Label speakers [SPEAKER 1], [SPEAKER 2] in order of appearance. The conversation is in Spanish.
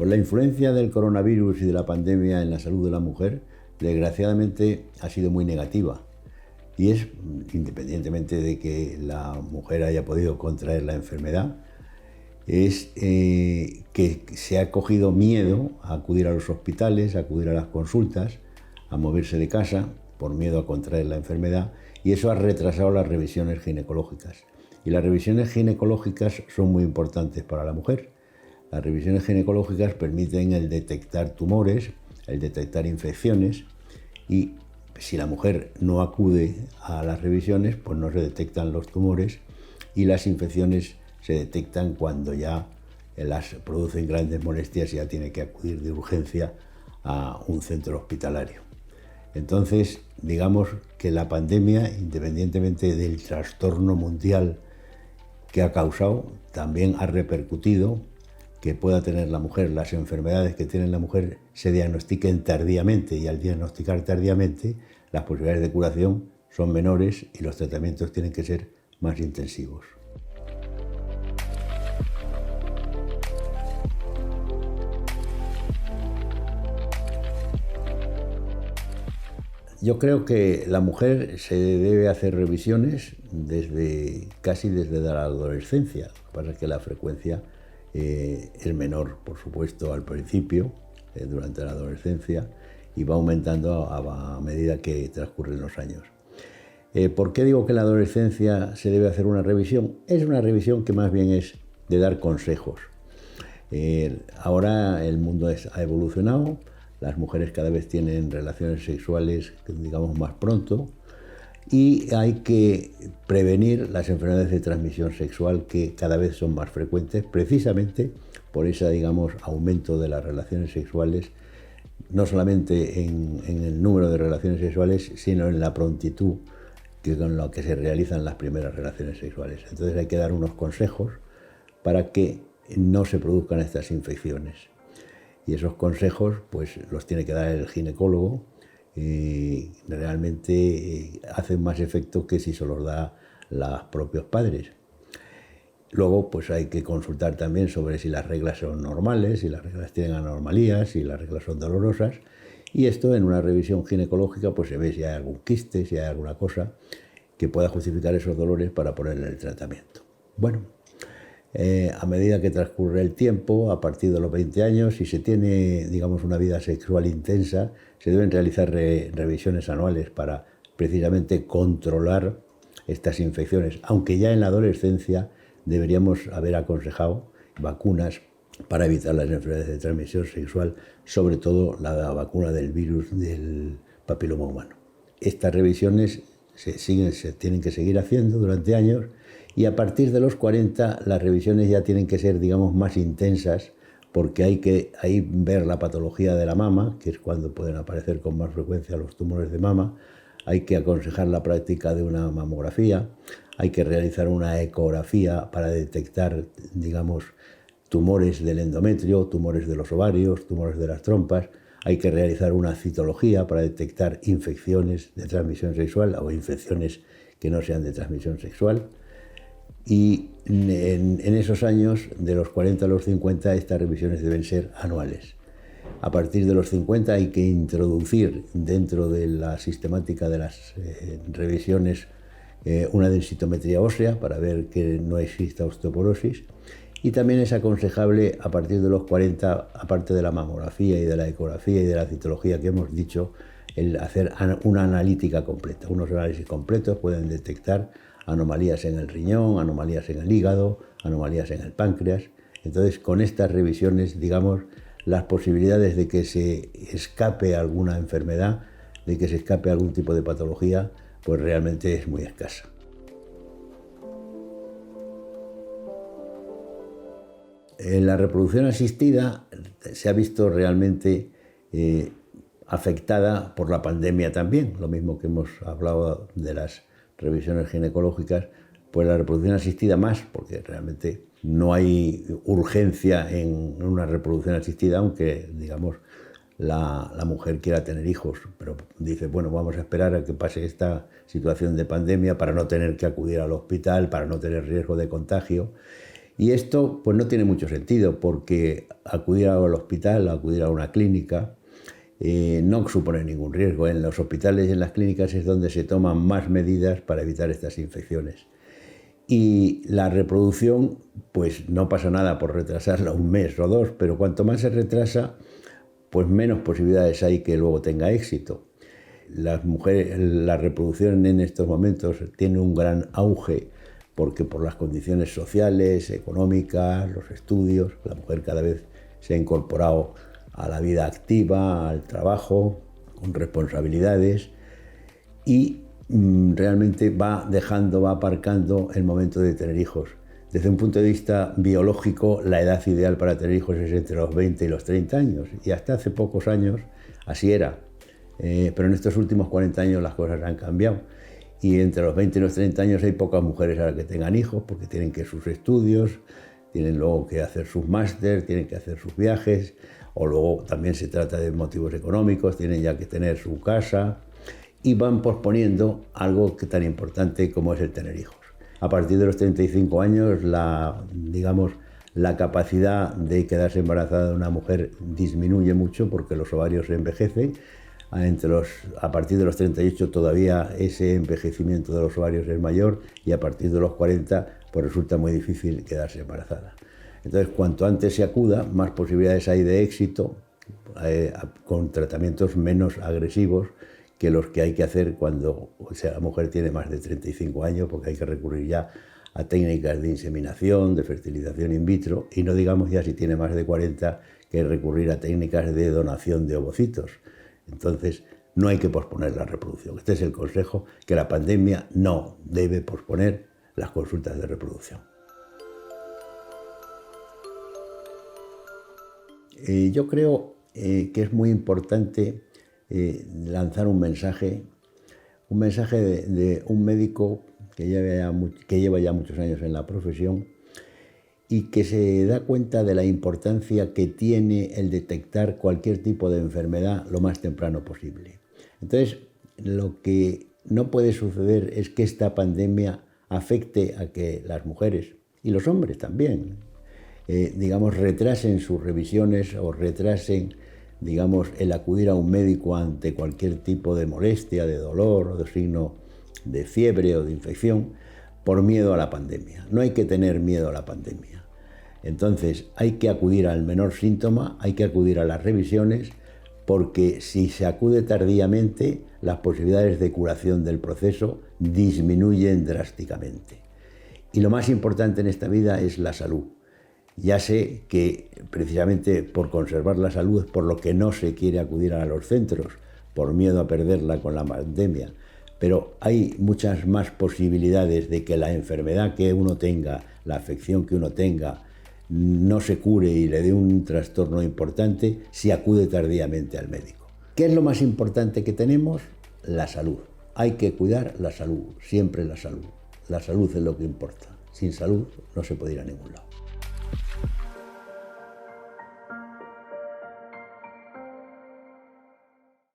[SPEAKER 1] Pues la influencia del coronavirus y de la pandemia en la salud de la mujer, desgraciadamente, ha sido muy negativa. Y es, independientemente de que la mujer haya podido contraer la enfermedad, es que se ha cogido miedo a acudir a los hospitales, a acudir a las consultas, a moverse de casa por miedo a contraer la enfermedad, y eso ha retrasado las revisiones ginecológicas. Y las revisiones ginecológicas son muy importantes para la mujer. Las revisiones ginecológicas permiten el detectar tumores, el detectar infecciones, y si la mujer no acude a las revisiones, pues no se detectan los tumores, y las infecciones se detectan cuando ya las producen grandes molestias y ya tiene que acudir de urgencia a un centro hospitalario. Entonces, digamos que la pandemia, independientemente del trastorno mundial que ha causado, también ha repercutido que pueda tener la mujer, las enfermedades que tiene la mujer se diagnostiquen tardíamente, y al diagnosticar tardíamente las posibilidades de curación son menores y los tratamientos tienen que ser más intensivos. Yo creo que la mujer se debe hacer revisiones casi desde la adolescencia. Lo que pasa es que la frecuencia es menor, por supuesto, al principio, durante la adolescencia, y va aumentando a medida que transcurren los años. ¿Por qué digo que en la adolescencia se debe hacer una revisión? Es una revisión que más bien es de dar consejos. Ahora el mundo ha evolucionado, las mujeres cada vez tienen relaciones sexuales, digamos, más pronto, y hay que prevenir las enfermedades de transmisión sexual que cada vez son más frecuentes, precisamente por ese, digamos, aumento de las relaciones sexuales, no solamente en el número de relaciones sexuales, sino en la prontitud con la que se realizan las primeras relaciones sexuales. Entonces hay que dar unos consejos para que no se produzcan estas infecciones. Y esos consejos pues los tiene que dar el ginecólogo, y realmente hacen más efecto que si se los da los propios padres. Luego pues hay que consultar también sobre si las reglas son normales, si las reglas tienen anormalías, si las reglas son dolorosas, y esto en una revisión ginecológica pues se ve si hay algún quiste, si hay alguna cosa que pueda justificar esos dolores para ponerle el tratamiento. Bueno, a medida que transcurre el tiempo, a partir de los 20 años, si se tiene, digamos, una vida sexual intensa, se deben realizar revisiones anuales para precisamente controlar estas infecciones, aunque ya en la adolescencia deberíamos haber aconsejado vacunas para evitar las enfermedades de transmisión sexual, sobre todo la vacuna del virus del papiloma humano. Estas revisiones se tienen que seguir haciendo durante años, y a partir de los 40 las revisiones ya tienen que ser, digamos, más intensas, porque hay que ver la patología de la mama, que es cuando pueden aparecer con más frecuencia los tumores de mama. Hay que aconsejar la práctica de una mamografía, hay que realizar una ecografía para detectar, digamos, tumores del endometrio, tumores de los ovarios, tumores de las trompas. Hay que realizar una citología para detectar infecciones de transmisión sexual o infecciones que no sean de transmisión sexual. Y en esos años, de los 40 a los 50, estas revisiones deben ser anuales. A partir de los 50 hay que introducir dentro de la sistemática de las revisiones una densitometría ósea para ver que no exista osteoporosis, y también es aconsejable a partir de los 40, aparte de la mamografía y de la ecografía y de la citología que hemos dicho, el hacer una analítica completa. Unos análisis completos pueden detectar anomalías en el riñón, anomalías en el hígado, anomalías en el páncreas. Entonces, con estas revisiones, digamos, las posibilidades de que se escape alguna enfermedad, de que se escape algún tipo de patología, pues realmente es muy escasa. En la reproducción asistida se ha visto realmente afectada por la pandemia también, lo mismo que hemos hablado de las revisiones ginecológicas, pues la reproducción asistida más, porque realmente no hay urgencia en una reproducción asistida, aunque, digamos, la mujer quiera tener hijos, pero dice, bueno, vamos a esperar a que pase esta situación de pandemia para no tener que acudir al hospital, para no tener riesgo de contagio. Y esto pues no tiene mucho sentido, porque acudir al hospital, acudir a una clínica, no supone ningún riesgo. En los hospitales y en las clínicas es donde se toman más medidas para evitar estas infecciones. Y la reproducción, pues no pasa nada por retrasarla un mes o dos, pero cuanto más se retrasa, pues menos posibilidades hay que luego tenga éxito. Las mujeres, la reproducción en estos momentos tiene un gran auge porque por las condiciones sociales, económicas, los estudios, la mujer cada vez se ha incorporado a la vida activa, al trabajo, con responsabilidades y realmente va aparcando el momento de tener hijos. Desde un punto de vista biológico, la edad ideal para tener hijos es entre los 20 y los 30 años, y hasta hace pocos años así era. Pero en estos últimos 40 años las cosas han cambiado, y entre los 20 y los 30 años hay pocas mujeres ahora que tengan hijos, porque tienen que sus estudios, tienen luego que hacer sus máster, tienen que hacer sus viajes, o luego también se trata de motivos económicos, tienen ya que tener su casa, y van posponiendo algo que tan importante como es el tener hijos. A partir de los 35 años, la capacidad de quedarse embarazada de una mujer disminuye mucho porque los ovarios se envejecen. A partir de los 38 todavía ese envejecimiento de los ovarios es mayor, y a partir de los 40 pues resulta muy difícil quedarse embarazada. Entonces, cuanto antes se acuda, más posibilidades hay de éxito, con tratamientos menos agresivos que los que hay que hacer cuando la mujer tiene más de 35 años, porque hay que recurrir ya a técnicas de inseminación, de fertilización in vitro, y no digamos ya si tiene más de 40 que recurrir a técnicas de donación de ovocitos. Entonces, no hay que posponer la reproducción. Este es el consejo, que la pandemia no debe posponer las consultas de reproducción. Yo creo que es muy importante lanzar un mensaje de un médico que lleva ya muchos años en la profesión y que se da cuenta de la importancia que tiene el detectar cualquier tipo de enfermedad lo más temprano posible. Entonces, lo que no puede suceder es que esta pandemia afecte a que las mujeres, y los hombres también, retrasen sus revisiones o retrasen el acudir a un médico ante cualquier tipo de molestia, de dolor o de signo de fiebre o de infección por miedo a la pandemia. No hay que tener miedo a la pandemia. Entonces hay que acudir al menor síntoma, hay que acudir a las revisiones, porque si se acude tardíamente, las posibilidades de curación del proceso disminuyen drásticamente. Y lo más importante en esta vida es la salud. Ya sé que precisamente por conservar la salud es por lo que no se quiere acudir a los centros, por miedo a perderla con la pandemia. Pero hay muchas más posibilidades de que la enfermedad que uno tenga, la afección que uno tenga, no se cure y le dé un trastorno importante si acude tardíamente al médico. ¿Qué es lo más importante que tenemos? La salud. Hay que cuidar la salud, siempre la salud. La salud es lo que importa. Sin salud no se puede ir a ningún lado.